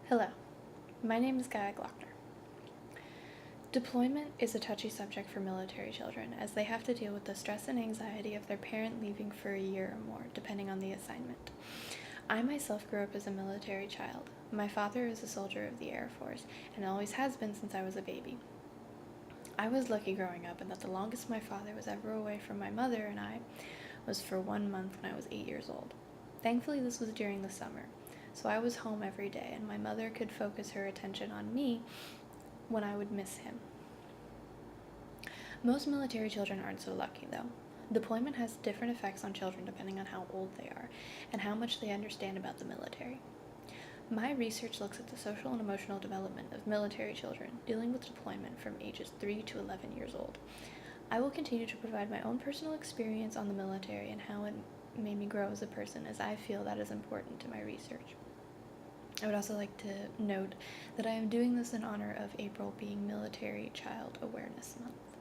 Hello, my name is Gaia Glockner. Deployment is a touchy subject for military children, as they have to deal with the stress and anxiety of their parent leaving for a year or more, depending on the assignment. I myself grew up as a military child. My father is a soldier of the Air Force, and always has been since I was a baby. I was lucky growing up in that the longest my father was ever away from my mother and I was for 1 month when I was 8 years old. Thankfully, this was during the summer, so I was home every day, and my mother could focus her attention on me when I would miss him. Most military children aren't so lucky, though. Deployment has different effects on children depending on how old they are and how much they understand about the military. My research looks at the social and emotional development of military children dealing with deployment from ages 3 to 11 years old. I will continue to provide my own personal experience on the military and how it made me grow as a person, as I feel that is important to my research. I would also like to note that I am doing this in honor of April being Military Child Awareness Month.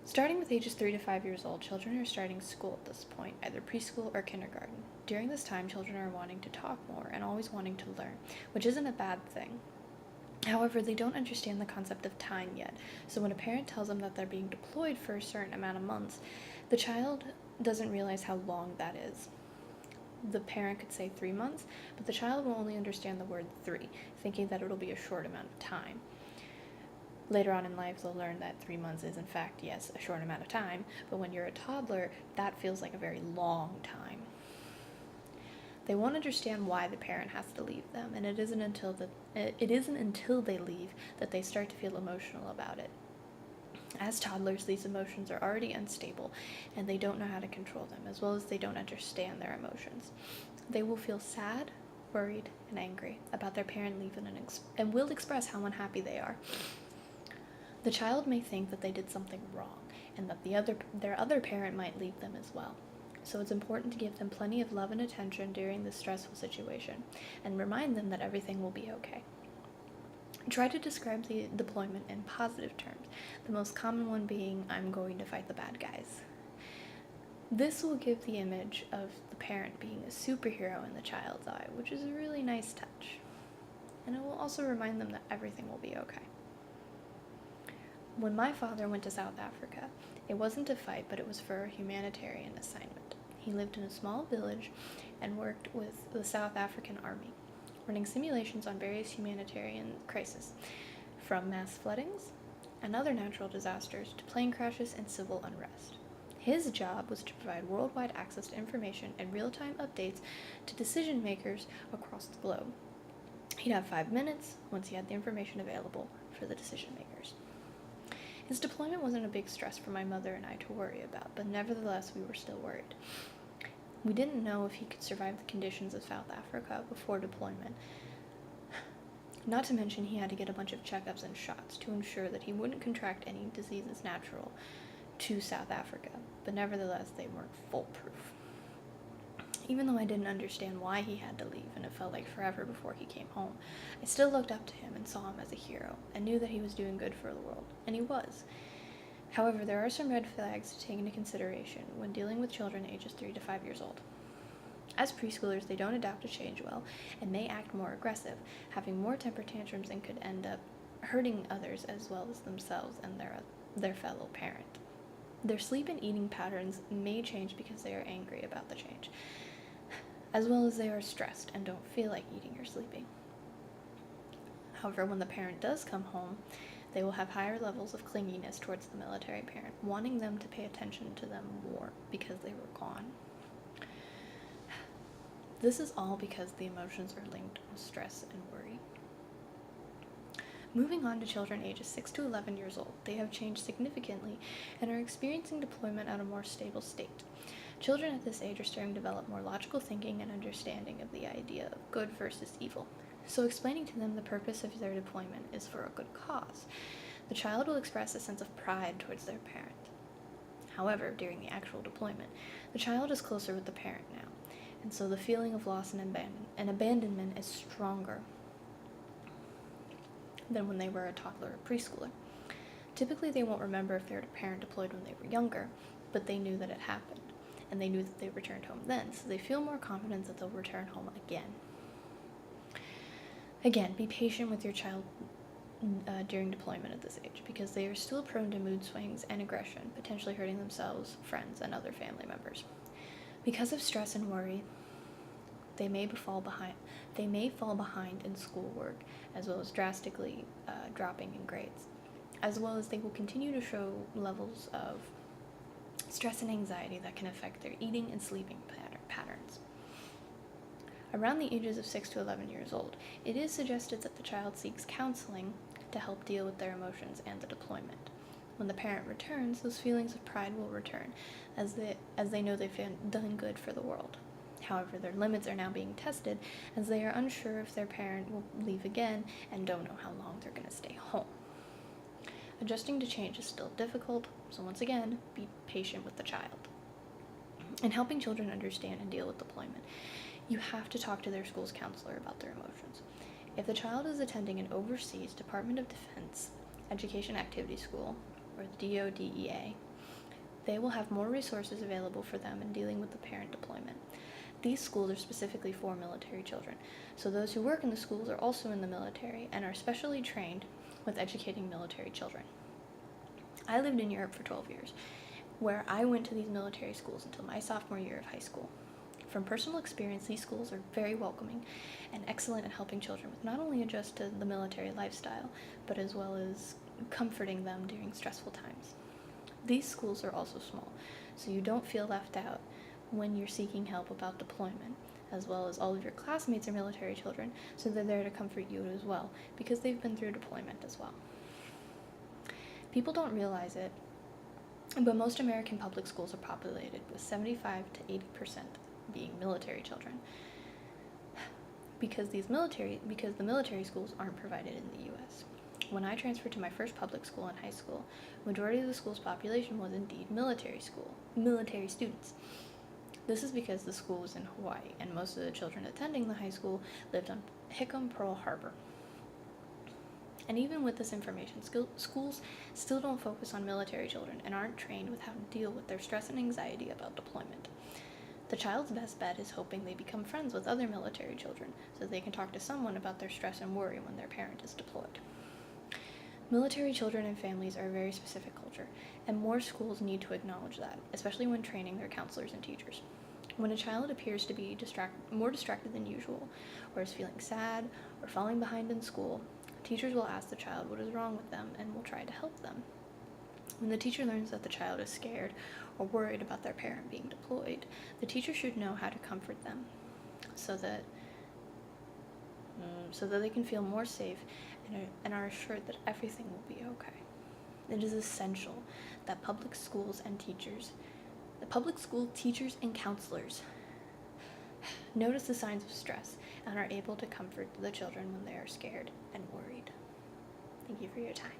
Starting with ages 3 to 5 years old, children are starting school at this point, either preschool or kindergarten. During this time, children are wanting to talk more and always wanting to learn, which isn't a bad thing. However, they don't understand the concept of time yet, so when a parent tells them that they're being deployed for a certain amount of months, the child doesn't realize how long that is. The parent could say 3 months, but the child will only understand the word 3, thinking that it'll be a short amount of time. Later on in life, they'll learn that 3 months is, in fact, yes, a short amount of time, but when you're a toddler, that feels like a very long time. They won't understand why the parent has to leave them, and it isn't until they leave that they start to feel emotional about it. As toddlers, these emotions are already unstable, and they don't know how to control them, as well as they don't understand their emotions. They will feel sad, worried, and angry about their parent leaving and will express how unhappy they are. The child may think that they did something wrong, and that their other parent might leave them as well. So it's important to give them plenty of love and attention during this stressful situation, and remind them that everything will be okay. Try to describe the deployment in positive terms, the most common one being, "I'm going to fight the bad guys." This will give the image of the parent being a superhero in the child's eye, which is a really nice touch. And it will also remind them that everything will be okay. When my father went to South Africa, it wasn't to fight, but it was for a humanitarian assignment. He lived in a small village and worked with the South African Army, running simulations on various humanitarian crises, from mass floodings and other natural disasters to plane crashes and civil unrest. His job was to provide worldwide access to information and real-time updates to decision makers across the globe. He'd have 5 minutes once he had the information available for the decision makers. His deployment wasn't a big stress for my mother and I to worry about, but nevertheless we were still worried. We didn't know if he could survive the conditions of South Africa before deployment. Not to mention he had to get a bunch of checkups and shots to ensure that he wouldn't contract any diseases natural to South Africa, but nevertheless they weren't foolproof. Even though I didn't understand why he had to leave and it felt like forever before he came home, I still looked up to him and saw him as a hero and knew that he was doing good for the world, and he was. However, there are some red flags to take into consideration when dealing with children ages 3 to 5 years old. As preschoolers, they don't adapt to change well and may act more aggressive, having more temper tantrums, and could end up hurting others as well as themselves and their fellow parent. Their sleep and eating patterns may change because they are angry about the change, as well as they are stressed and don't feel like eating or sleeping. However, when the parent does come home, they will have higher levels of clinginess towards the military parent, wanting them to pay attention to them more because they were gone. This is all because the emotions are linked with stress and worry. Moving on to children ages 6 to 11 years old, they have changed significantly and are experiencing deployment at a more stable state. Children at this age are starting to develop more logical thinking and understanding of the idea of good versus evil. So explaining to them the purpose of their deployment is for a good cause. The child will express a sense of pride towards their parent. However, during the actual deployment, the child is closer with the parent now, and so the feeling of loss and abandonment is stronger than when they were a toddler or preschooler. Typically, they won't remember if their parent deployed when they were younger, but they knew that it happened, and they knew that they returned home then, so they feel more confident that they'll return home again. Again, be patient with your child during deployment at this age, because they are still prone to mood swings and aggression, potentially hurting themselves, friends, and other family members. Because of stress and worry, they may fall behind in schoolwork, as well as drastically dropping in grades, as well as they will continue to show levels of stress and anxiety that can affect their eating and sleeping patterns. Around the ages of 6 to 11 years old, it is suggested that the child seeks counseling to help deal with their emotions and the deployment. When the parent returns, those feelings of pride will return, as they know they've done good for the world. However, their limits are now being tested, as they are unsure if their parent will leave again and don't know how long they're going to stay home. Adjusting to change is still difficult, so once again, be patient with the child. In helping children understand and deal with deployment, you have to talk to their school's counselor about their emotions. If the child is attending an overseas Department of Defense Education Activity School, or the DODEA, they will have more resources available for them in dealing with the parent deployment. These schools are specifically for military children, so those who work in the schools are also in the military and are specially trained with educating military children. I lived in Europe for 12 years, where I went to these military schools until my sophomore year of high school. From personal experience, these schools are very welcoming and excellent at helping children with not only adjust to the military lifestyle, but as well as comforting them during stressful times. These schools are also small, so you don't feel left out when you're seeking help about deployment, as well as all of your classmates are military children, so they're there to comfort you as well, because they've been through deployment as well. People don't realize it, but most American public schools are populated with 75 to 80% being military children, because the military schools aren't provided in the U.S. When I transferred to my first public school in high school, majority of the school's population was indeed military students. This is because the school was in Hawaii, and most of the children attending the high school lived on Hickam, Pearl Harbor. And even with this information, schools still don't focus on military children and aren't trained with how to deal with their stress and anxiety about deployment. The child's best bet is hoping they become friends with other military children so they can talk to someone about their stress and worry when their parent is deployed. Military children and families are a very specific culture, and more schools need to acknowledge that, especially when training their counselors and teachers. When a child appears to be more distracted than usual, or is feeling sad or falling behind in school, teachers will ask the child what is wrong with them and will try to help them. When the teacher learns that the child is scared or worried about their parent being deployed, the teacher should know how to comfort them so that they can feel more safe and are assured that everything will be okay. It is essential that public school teachers and counselors notice the signs of stress and are able to comfort the children when they are scared and worried. Thank you for your time.